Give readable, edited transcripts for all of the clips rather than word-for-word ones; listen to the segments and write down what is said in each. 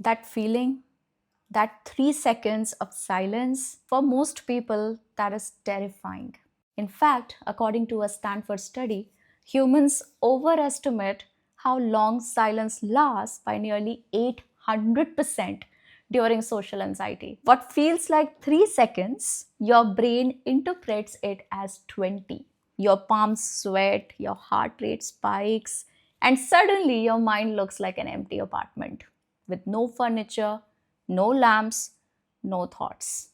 That feeling, that 3 seconds of silence, for most people, that is terrifying. In fact, according to a Stanford study, humans overestimate how long silence lasts by nearly 800% during social anxiety. What feels like 3 seconds, your brain interprets it as 20. Your palms sweat, your heart rate spikes, and suddenly your mind looks like an empty apartment with no furniture, no lamps, no thoughts,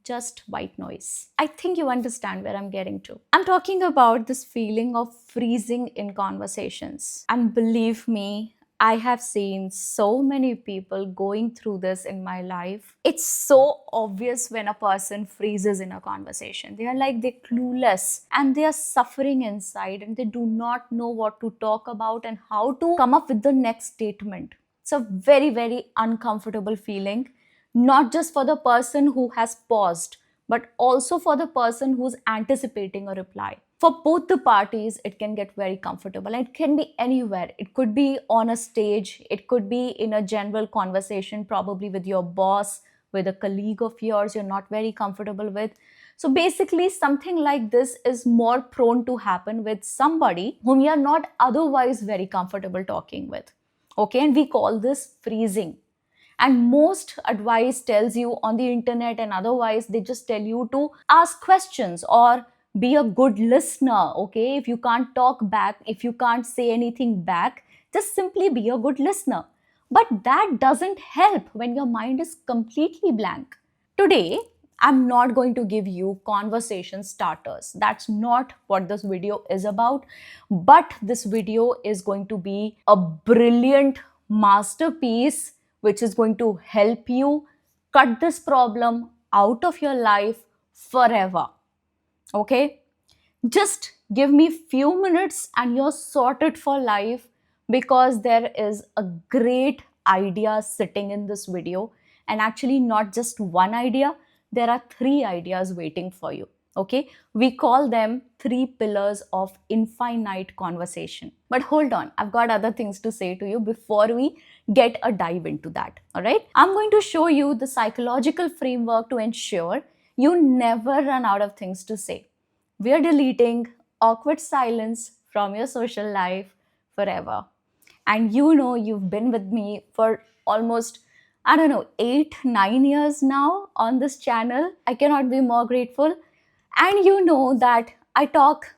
just white noise. I think you understand where I'm getting to. I'm talking about this feeling of freezing in conversations. And believe me, I have seen so many people going through this in my life. It's so obvious when a person freezes in a conversation. They are like they're clueless and they are suffering inside and they do not know what to talk about and how to come up with the next statement. It's a very, very uncomfortable feeling, not just for the person who has paused, but also for the person who's anticipating a reply. For both the parties, it can get very comfortable. It can be anywhere. It could be on a stage, it could be in a general conversation, probably with your boss, with a colleague of yours you're not very comfortable with. So basically, something like this is more prone to happen with somebody whom you are not otherwise very comfortable talking with. Okay, and we call this freezing. And most advice tells you on the internet and otherwise, they just tell you to ask questions or be a good listener. Okay, if you can't talk back, if you can't say anything back, just simply be a good listener. But that doesn't help when your mind is completely blank. Today, I'm not going to give you conversation starters. That's not what this video is about. But this video is going to be a brilliant masterpiece which is going to help you cut this problem out of your life forever. Okay? Just give me few minutes and you're sorted for life, because there is a great idea sitting in this video, and actually not just one idea, there are three ideas waiting for you. Okay, we call them three pillars of infinite conversation. But hold on, I've got other things to say to you before we get a dive into that. All right, I'm going to show you the psychological framework to ensure you never run out of things to say. We are deleting awkward silence from your social life forever. And you know, you've been with me for almost, I don't know, 8, 9 years now on this channel. I cannot be more grateful. And you know that I talk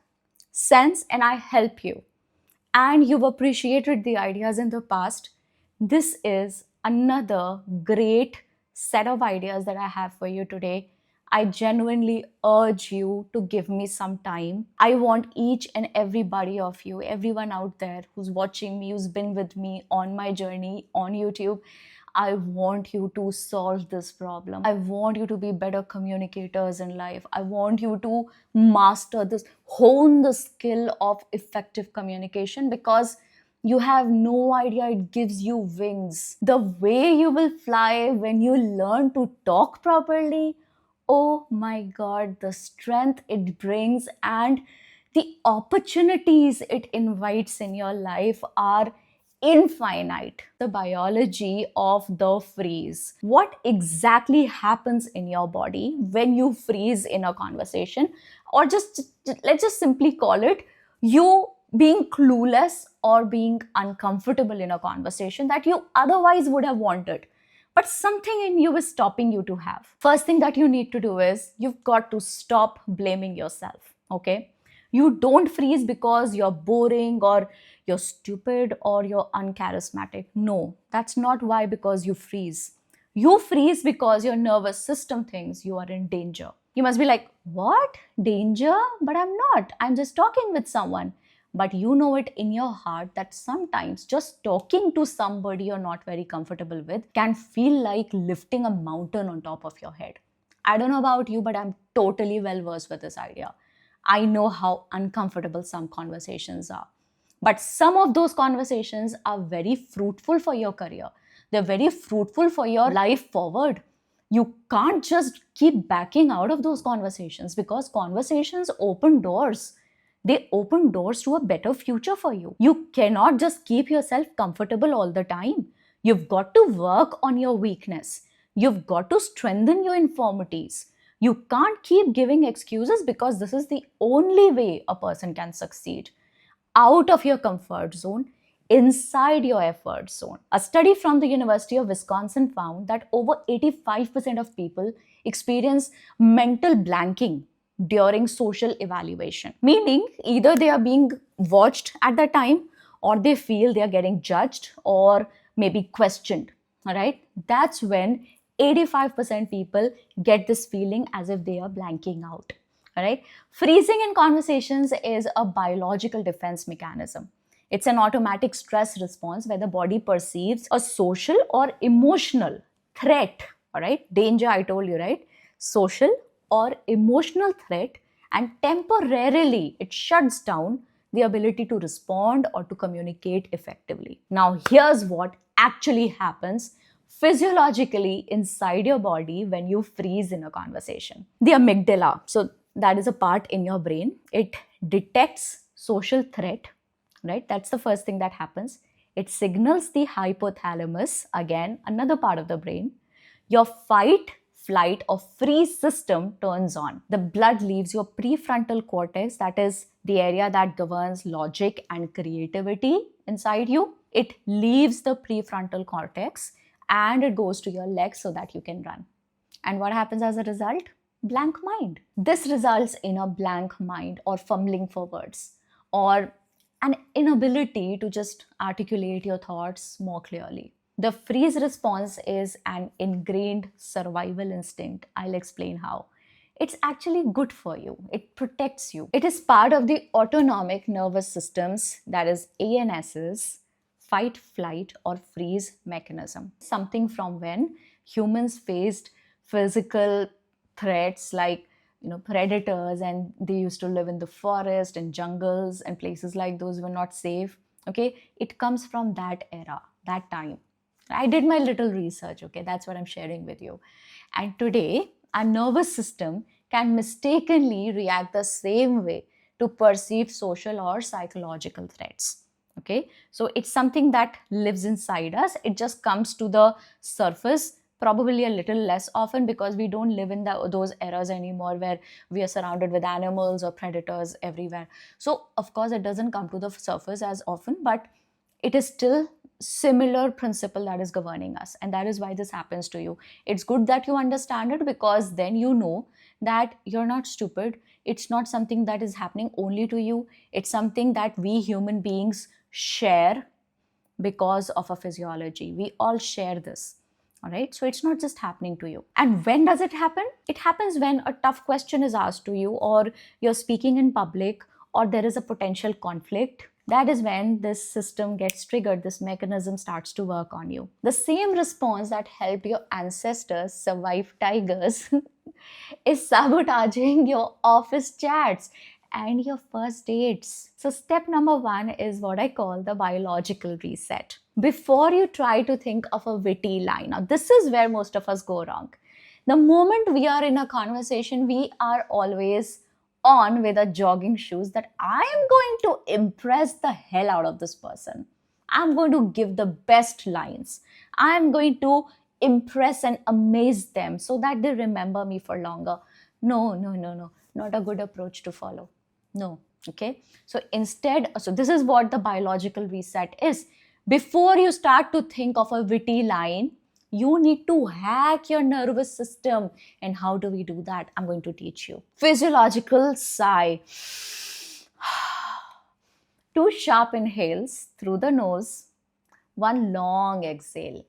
sense and I help you, and you've appreciated the ideas in the past. This is another great set of ideas that I have for you today. I genuinely urge you to give me some time. I want each and everybody of you, everyone out there who's watching me, who's been with me on my journey on YouTube, I want you to solve this problem. I want you to be better communicators in life. I want you to master this, hone the skill of effective communication, because you have no idea, it gives you wings. The way you will fly when you learn to talk properly, oh my God, the strength it brings and the opportunities it invites in your life are infinite. The biology of the freeze. What exactly happens in your body when you freeze in a conversation, or just let's just simply call it you being clueless or being uncomfortable in a conversation that you otherwise would have wanted, but something in you is stopping you to have. First thing that you need to do is you've got to stop blaming yourself. Okay, you don't freeze because you're boring or you're stupid or you're uncharismatic. No, that's not why, because you freeze. You freeze because your nervous system thinks you are in danger. You must be like, what? Danger? But I'm not. I'm just talking with someone. But you know it in your heart that sometimes just talking to somebody you're not very comfortable with can feel like lifting a mountain on top of your head. I don't know about you, but I'm totally well versed with this idea. I know how uncomfortable some conversations are. But some of those conversations are very fruitful for your career. They're very fruitful for your life forward. You can't just keep backing out of those conversations, because conversations open doors. They open doors to a better future for you. You cannot just keep yourself comfortable all the time. You've got to work on your weakness. You've got to strengthen your infirmities. You can't keep giving excuses because this is the only way a person can succeed. Out of your comfort zone, inside your effort zone. A study from the University of Wisconsin found that over 85% of people experience mental blanking during social evaluation, meaning either they are being watched at the time, or they feel they are getting judged or maybe questioned. All right, that's when 85% people get this feeling as if they are blanking out. All right, freezing in conversations is a biological defense mechanism. It's an automatic stress response where the body perceives a social or emotional threat. All right, danger, I told you, right? Social or emotional threat, and temporarily it shuts down the ability to respond or to communicate effectively. Now, here's what actually happens physiologically inside your body when you freeze in a conversation. The amygdala, so that is a part in your brain, it detects social threat, right? That's the first thing that happens. It signals the hypothalamus, again, another part of the brain. Your fight, flight, or freeze system turns on. The blood leaves your prefrontal cortex, that is the area that governs logic and creativity inside you. It leaves the prefrontal cortex and it goes to your legs so that you can run. And what happens as a result? Blank mind. This results in a blank mind or fumbling for words or an inability to just articulate your thoughts more clearly. The freeze response is an ingrained survival instinct. I'll explain how. It's actually good for you. It protects you. It is part of the autonomic nervous systems, that is ANS's fight, flight, or freeze mechanism. Something from when humans faced physical threats like predators, and they used to live in the forest and jungles and places like those were not safe. Okay, it comes from that era, that time. I did my little research. Okay, that's what I'm sharing with you. And today our nervous system can mistakenly react the same way to perceive social or psychological threats. Okay, so it's something that lives inside us. It just comes to the surface probably a little less often because we don't live in those eras anymore where we are surrounded with animals or predators everywhere. So of course it doesn't come to the surface as often, but it is still similar principle that is governing us, and that is why this happens to you. It's good that you understand it because then you know that you're not stupid. It's not something that is happening only to you. It's something that we human beings share because of a physiology. We all share this. All right, so it's not just happening to you. And when does it happen? It happens when a tough question is asked to you, or you're speaking in public, or there is a potential conflict. That is when this system gets triggered, this mechanism starts to work on you. The same response that helped your ancestors survive tigers is sabotaging your office chats and your first dates. So, step number one is what I call the biological reset. Before you try to think of a witty line, now this is where most of us go wrong. The moment we are in a conversation, we are always on with our jogging shoes that I am going to impress the hell out of this person. I'm going to give the best lines. I'm going to impress and amaze them so that they remember me for longer. No, no, no, no. Not a good approach to follow. No. Okay. So instead, so this is what the biological reset is. Before you start to think of a witty line, you need to hack your nervous system. And how do we do that? I'm going to teach you. Physiological sigh. Two sharp inhales through the nose, one long exhale.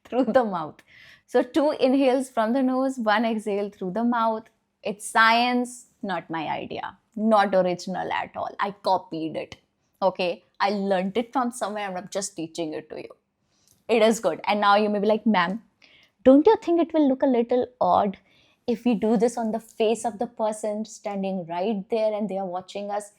Through the mouth. So, two inhales from the nose, one exhale through the mouth. It's science, not my idea. Not original at all. I copied it. Okay, I learned it from somewhere and I'm just teaching it to you. It is good. And now you may be like, ma'am, don't you think it will look a little odd if we do this on the face of the person standing right there and they are watching us?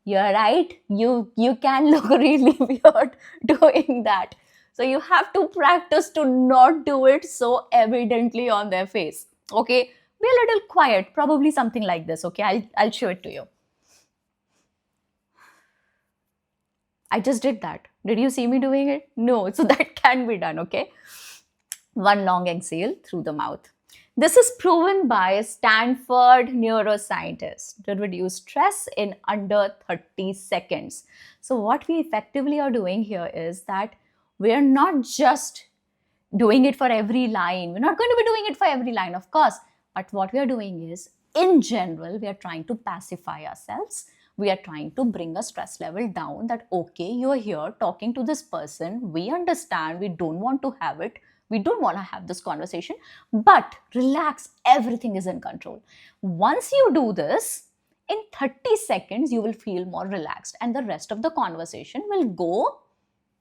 You're right. You can look really weird doing that. So you have to practice to not do it so evidently on their face. Okay? Be a little quiet. Probably something like this. Okay? I'll show it to you. I just did that. Did you see me doing it? No. So that can be done, okay? One long exhale through the mouth. This is proven by a Stanford neuroscientist to reduce stress in under 30 seconds. So, what we effectively are doing here is that we are not just doing it for every line. We're not going to be doing it for every line, of course. But what we are doing is, in general, we are trying to pacify ourselves. We are trying to bring a stress level down that, okay, you're here talking to this person. We understand. We don't want to have it. We don't want to have this conversation. But relax, everything is in control. Once you do this, in 30 seconds, you will feel more relaxed and the rest of the conversation will go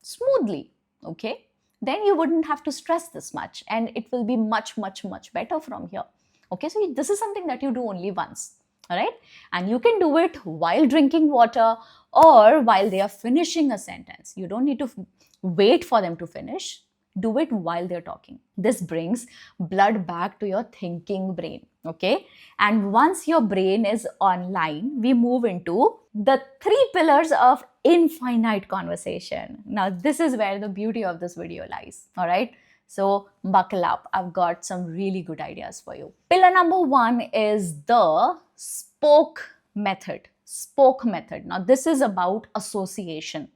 smoothly. Okay, then you wouldn't have to stress this much and it will be much better from here. Okay, so this is something that you do only once. All right, and you can do it while drinking water or while they are finishing a sentence. You don't need to wait for them to finish. Do it while they're talking. This brings blood back to your thinking brain. Okay, and once your brain is online, we move into the three pillars of infinite conversation. Now, this is where the beauty of this video lies. All right, so buckle up. I've got some really good ideas for you. Pillar number one is the spoke method. Spoke method. Now, this is about association.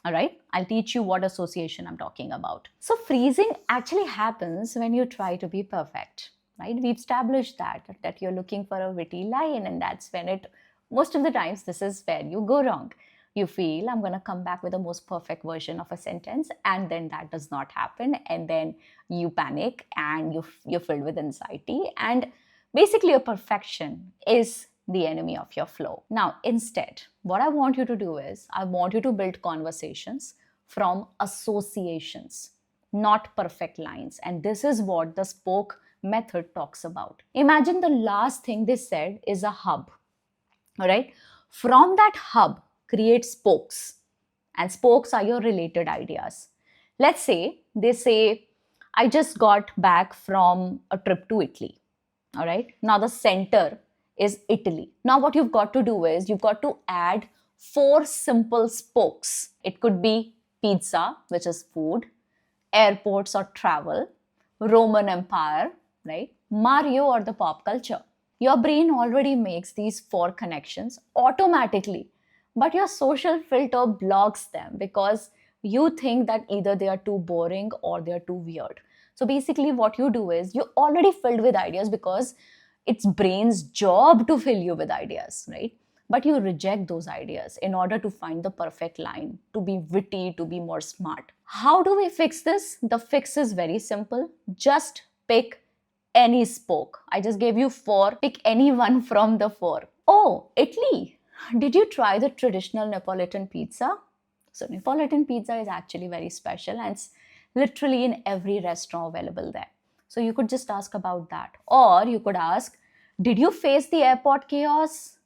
All right, I'll teach you what association I'm talking about. So freezing actually happens when you try to be perfect, right? We've established that you're looking for a witty line, and that's when it, most of the times, this is where you go wrong. You feel I'm going to come back with the most perfect version of a sentence, and then that does not happen, and then you panic and you're filled with anxiety, and basically your perfection is the enemy of your flow. Now, instead, what I want you to do is I want you to build conversations from associations, not perfect lines. And this is what the spoke method talks about. Imagine the last thing they said is a hub. All right. From that hub, create spokes. And spokes are your related ideas. Let's say they say, I just got back from a trip to Italy. All right. Now the center is Italy. Now what you've got to do is you've got to add four simple spokes. It could be pizza, which is food, airports or travel, Roman Empire, right? Mario or the pop culture. Your brain already makes these four connections automatically, but your social filter blocks them because you think that either they are too boring or they are too weird. So basically, what you do is you're already filled with ideas because it's brain's job to fill you with ideas, right? But you reject those ideas in order to find the perfect line, to be witty, to be more smart. How do we fix this? The fix is very simple. Just pick any spoke. I just gave you four. Pick any one from the four. Oh, Italy. Did you try the traditional Neapolitan pizza? So Neapolitan pizza is actually very special and it's literally in every restaurant available there. So you could just ask about that. Or you could ask, did you face the airport chaos?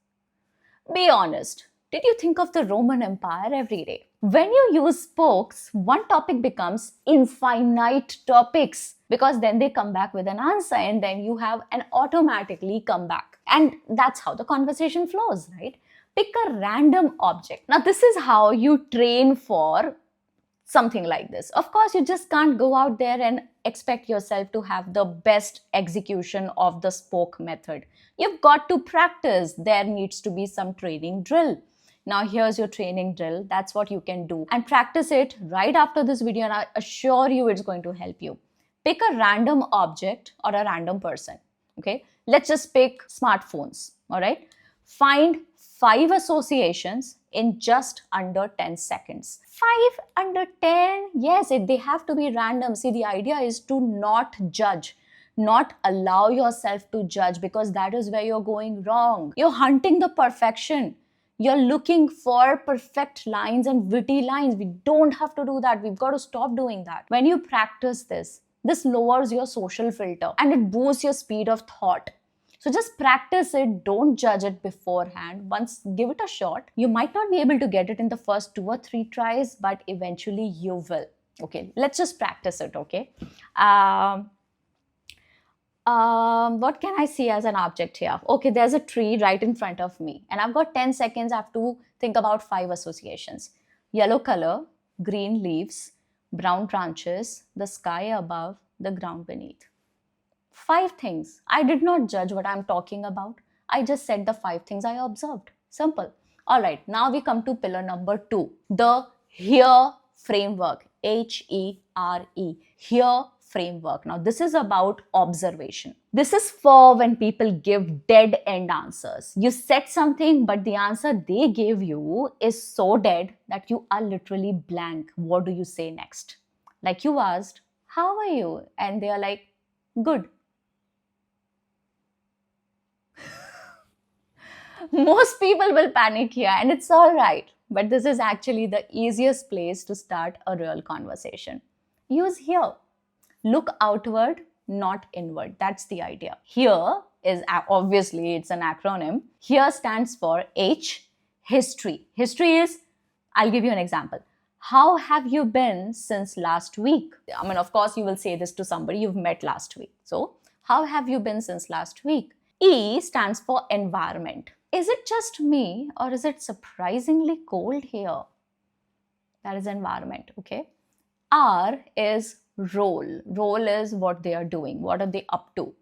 Be honest. Did you think of the Roman Empire every day? When you use spokes, one topic becomes infinite topics because then they come back with an answer and then you have an automatically come back. And that's how the conversation flows, right? Pick a random object. Now, this is how you train for something like this. Of course, you just can't go out there and expect yourself to have the best execution of the spoke method. You've got to practice. There needs to be some training drill. Now, here's your training drill. That's what you can do. And practice it right after this video, and I assure you it's going to help you. Pick a random object or a random person. Okay, let's just pick smartphones. All right, find 5 associations in just under 10 seconds. 5 under 10? Yes, they have to be random. See, the idea is to not judge, not allow yourself to judge, because that is where you're going wrong. You're hunting the perfection. You're looking for perfect lines and witty lines. We don't have to do that. We've got to stop doing that. When you practice this lowers your social filter and it boosts your speed of thought. So just practice it. Don't judge it beforehand. Once give it a shot. You might not be able to get it in the first 2 or 3 tries, but eventually you will. Okay, let's just practice it, okay? What can I see as an object here? Okay, there's a tree right in front of me and I've got 10 seconds. I have to think about 5 associations. Yellow color, green leaves, brown branches, the sky above, the ground beneath. 5 things. I did not judge what I'm talking about. I just said the 5 things I observed. Simple. All right, now we come to pillar number 2, the HERE framework. HERE. HERE framework. Now, this is about observation. This is for when people give dead end answers. You said something, but the answer they gave you is so dead that you are literally blank. What do you say next? Like you asked, how are you? And they are like, good. Most people will panic here, and it's all right. But this is actually the easiest place to start a real conversation. Use here. Look outward, not inward. That's the idea. Here is obviously it's an acronym. Here stands for H, history. History is, I'll give you an example. How have you been since last week? I mean, of course, you will say this to somebody you've met last week. So, how have you been since last week? E stands for environment. Is it just me or is it surprisingly cold here? That is environment, okay? R is role. Role is what they are doing. What are they up to?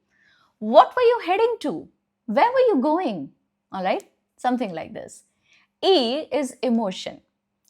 What were you heading to? Where were you going? All right, something like this. E is emotion.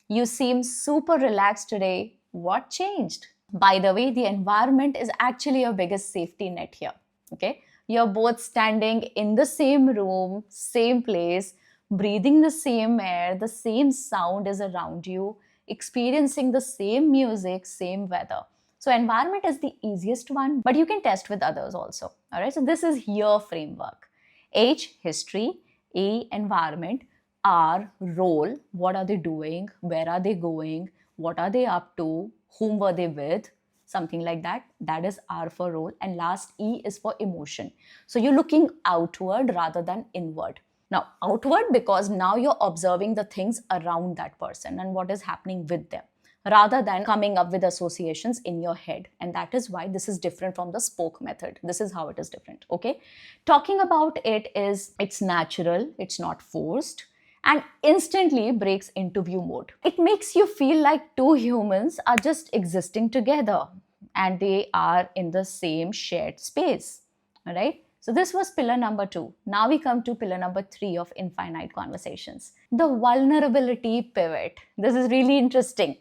You seem super relaxed today. What changed? By the way, the environment is actually your biggest safety net here. Okay, you're both standing in the same room, same place, breathing the same air, the same sound is around you, experiencing the same music, same weather. So environment is the easiest one, but you can test with others also. All right, so this is HERE framework. H, history. E, environment. R, role. What are they doing? Where are they going? What are they up to? Whom were they with? Something like that. That is R for role. And last E is for emotion. So you're looking outward rather than inward. Now, outward because now you're observing the things around that person and what is happening with them rather than coming up with associations in your head. And that is why this is different from the spoke method. This is how it is different. Okay. Talking about it is, it's natural, it's not forced, and instantly breaks into view mode. It makes you feel like two humans are just existing together and they are in the same shared space. All right. So this was pillar number 2. Now we come to pillar number 3 of infinite conversations. The vulnerability pivot. This is really interesting.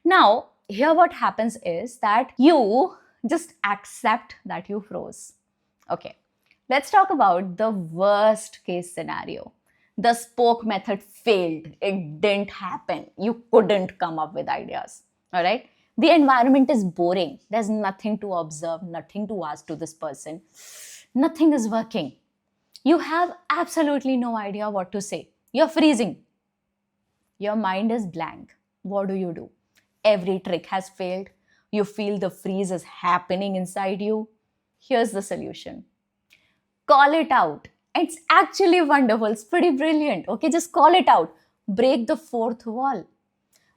Now, here what happens is that you just accept that you froze. Okay, let's talk about the worst case scenario. The spoke method failed. It didn't happen. You couldn't come up with ideas. All right. The environment is boring. There's nothing to observe, nothing to ask to this person. Nothing is working. You have absolutely no idea what to say. You're freezing. Your mind is blank. What do? Every trick has failed. You feel the freeze is happening inside you. Here's the solution. Call it out. It's actually wonderful. It's pretty brilliant. Okay, just call it out. Break the fourth wall.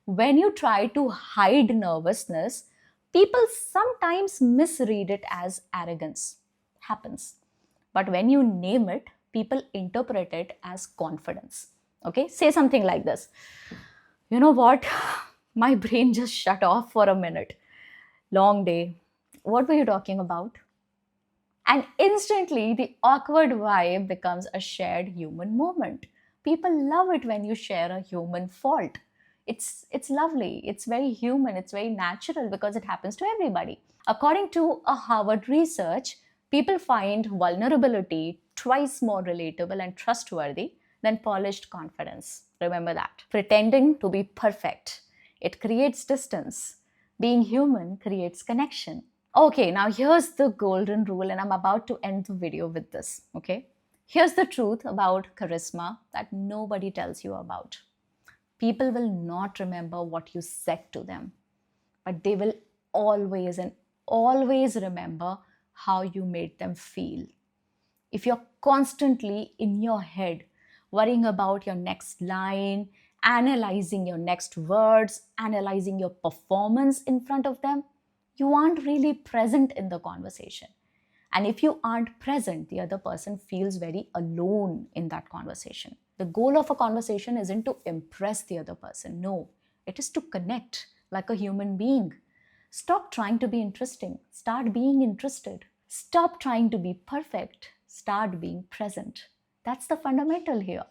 When you try to hide nervousness, people sometimes misread it as arrogance. Happens. But when you name it, people interpret it as confidence. Okay, say something like this. You know what? My brain just shut off for a minute. Long day. What were you talking about? And instantly, the awkward vibe becomes a shared human moment. People love it when you share a human fault. It's lovely. It's very human. It's very natural because it happens to everybody. According to a Harvard research, people find vulnerability twice more relatable and trustworthy than polished confidence. Remember that. Pretending to be perfect, it creates distance. Being human creates connection. Okay, now here's the golden rule, and I'm about to end the video with this. Okay, here's the truth about charisma that nobody tells you about. People will not remember what you said to them, but they will always and always remember how you made them feel. If you're constantly in your head worrying about your next line, analyzing your next words, analyzing your performance in front of them, you aren't really present in the conversation. And if you aren't present, the other person feels very alone in that conversation. The goal of a conversation isn't to impress the other person. No, It is to connect like a human being. Stop trying to be interesting. Start being interested. Stop trying to be perfect. Start being present. That's the fundamental here.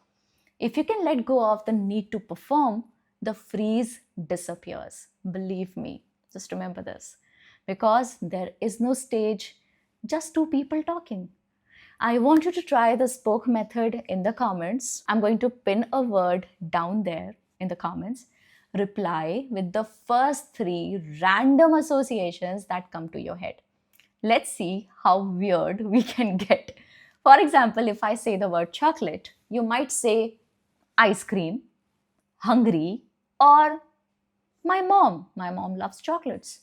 If you can let go of the need to perform, the freeze disappears. Believe me. Just remember this. Because there is no stage, just two people talking. I want you to try the spoke method in the comments. I'm going to pin a word down there in the comments. Reply with the first three random associations that come to your head. Let's see how weird we can get. For example, if I say the word chocolate, you might say ice cream, hungry, or my mom. My mom loves chocolates.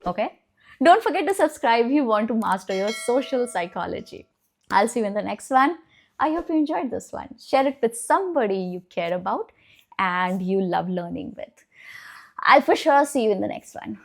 Okay? Don't forget to subscribe if you want to master your social psychology. I'll see you in the next one. I hope you enjoyed this one. Share it with somebody you care about and you love learning with. I'll for sure see you in the next one.